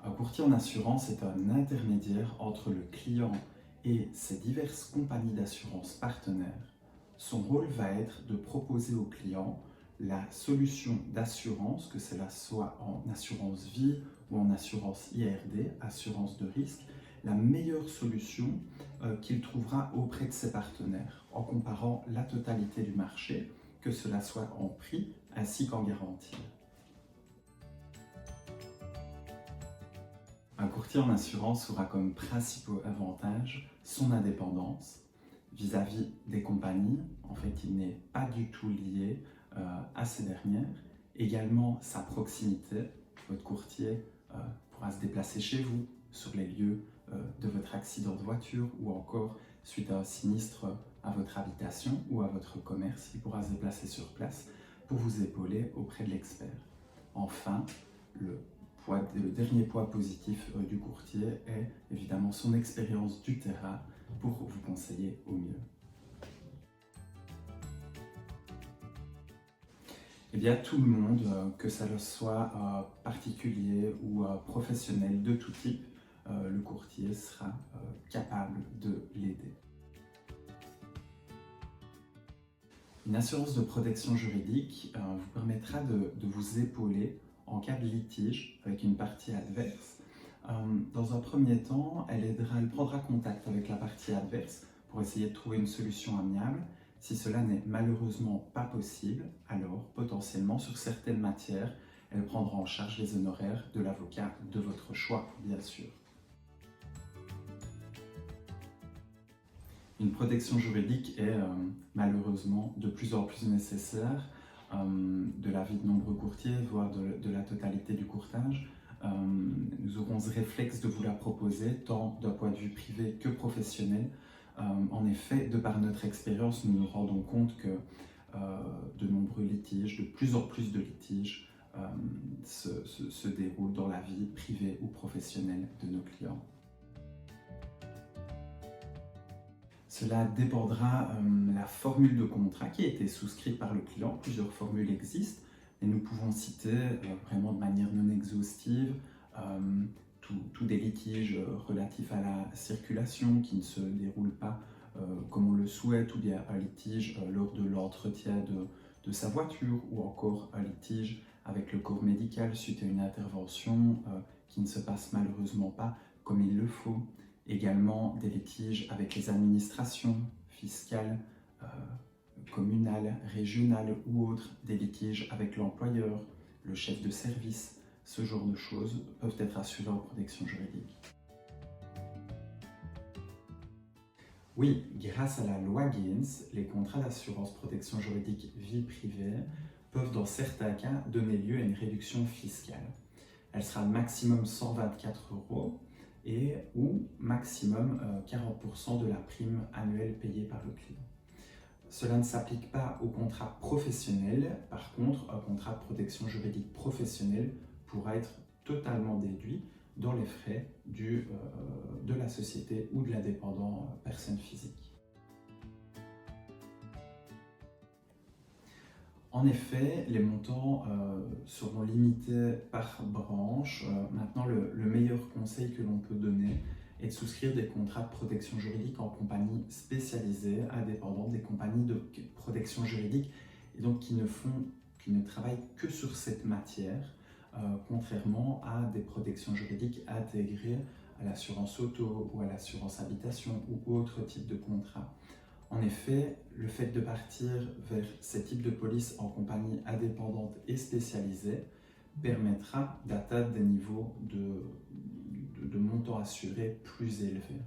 Un courtier en assurance est un intermédiaire entre le client et ses diverses compagnies d'assurance partenaires. Son rôle va être de proposer au client la solution d'assurance, que cela soit en assurance vie ou en assurance IRD, assurance de risque, la meilleure solution qu'il trouvera auprès de ses partenaires, en comparant la totalité du marché, que cela soit en prix ainsi qu'en garantie. Un courtier en assurance aura comme principaux avantages son indépendance vis-à-vis des compagnies. En fait, il n'est pas du tout lié à ces dernières. Également, sa proximité. Votre courtier pourra se déplacer chez vous, sur les lieux de votre accident de voiture ou encore suite à un sinistre à votre habitation ou à votre commerce. Il pourra se déplacer sur place pour vous épauler auprès de l'expert. Enfin, le dernier point positif du courtier est évidemment son expérience du terrain pour vous conseiller au mieux. Eh bien, tout le monde, que ça soit particulier ou professionnel de tout type, le courtier sera capable de l'aider. Une assurance de protection juridique vous permettra de vous épauler en cas de litige avec une partie adverse. Dans un premier temps, elle prendra contact avec la partie adverse pour essayer de trouver une solution amiable. Si cela n'est malheureusement pas possible, alors potentiellement sur certaines matières, elle prendra en charge les honoraires de l'avocat de votre choix, bien sûr. Une protection juridique est malheureusement de plus en plus nécessaire de l'avis de nombreux courtiers, voire de la totalité du courtage. Nous aurons ce réflexe de vous la proposer, tant d'un point de vue privé que professionnel. En effet, de par notre expérience, nous nous rendons compte que de nombreux litiges, de plus en plus de litiges, se déroulent dans la vie privée ou professionnelle de nos clients. Cela dépendra de la formule de contrat qui a été souscrite par le client. Plusieurs formules existent et nous pouvons citer vraiment de manière non exhaustive tous des litiges relatifs à la circulation qui ne se déroulent pas comme on le souhaite, ou bien un litige lors de l'entretien de sa voiture, ou encore un litige avec le corps médical suite à une intervention qui ne se passe malheureusement pas comme il le faut. Également des litiges avec les administrations fiscales, communales, régionales ou autres, des litiges avec l'employeur, le chef de service. Ce genre de choses peuvent être assurées en protection juridique. Oui, grâce à la loi Gaines, les contrats d'assurance protection juridique vie privée peuvent dans certains cas donner lieu à une réduction fiscale. Elle sera maximum 124 € ou maximum 40% de la prime annuelle payée par le client. Cela ne s'applique pas au contrat professionnel. Par contre, un contrat de protection juridique professionnelle pourra être totalement déduit dans les frais de la société ou de la dépendant personne physique. En effet, les montants seront limités par branche. Maintenant, le meilleur conseil que l'on peut donner est de souscrire des contrats de protection juridique en compagnie spécialisée, indépendante, des compagnies de protection juridique, et donc qui ne travaillent que sur cette matière, contrairement à des protections juridiques intégrées à l'assurance auto ou à l'assurance habitation ou autres types de contrats. En effet, le fait de partir vers ces types de polices en compagnie indépendante et spécialisée permettra d'atteindre des niveaux de montants assurés plus élevés.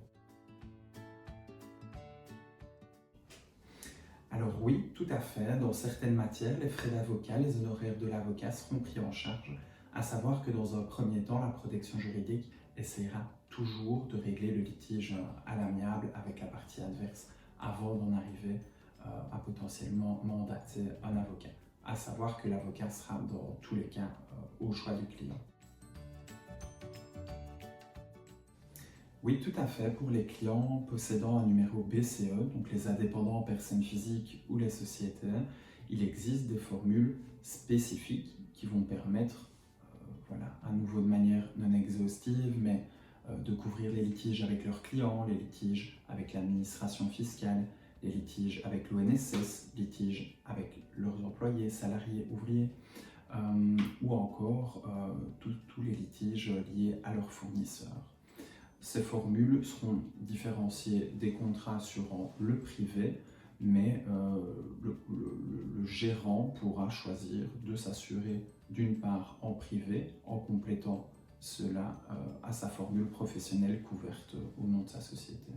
Alors oui, tout à fait, dans certaines matières, les frais d'avocat, les honoraires de l'avocat seront pris en charge, à savoir que dans un premier temps, la protection juridique essaiera toujours de régler le litige à l'amiable avec la partie adverse avant d'en arriver à potentiellement mandater un avocat. À savoir que l'avocat sera dans tous les cas au choix du client. Oui, tout à fait. Pour les clients possédant un numéro BCE, donc les indépendants personnes physiques ou les sociétés, il existe des formules spécifiques qui vont permettre, à nouveau de manière non exhaustive, couvrir les litiges avec leurs clients, les litiges avec l'administration fiscale, les litiges avec l'ONSS, litiges avec leurs employés, salariés, ouvriers, ou encore tous les litiges liés à leurs fournisseurs. Ces formules seront différenciées des contrats assurant le privé, mais le gérant pourra choisir de s'assurer d'une part en privé, en complétant cela à sa formule professionnelle couverte au nom de sa société.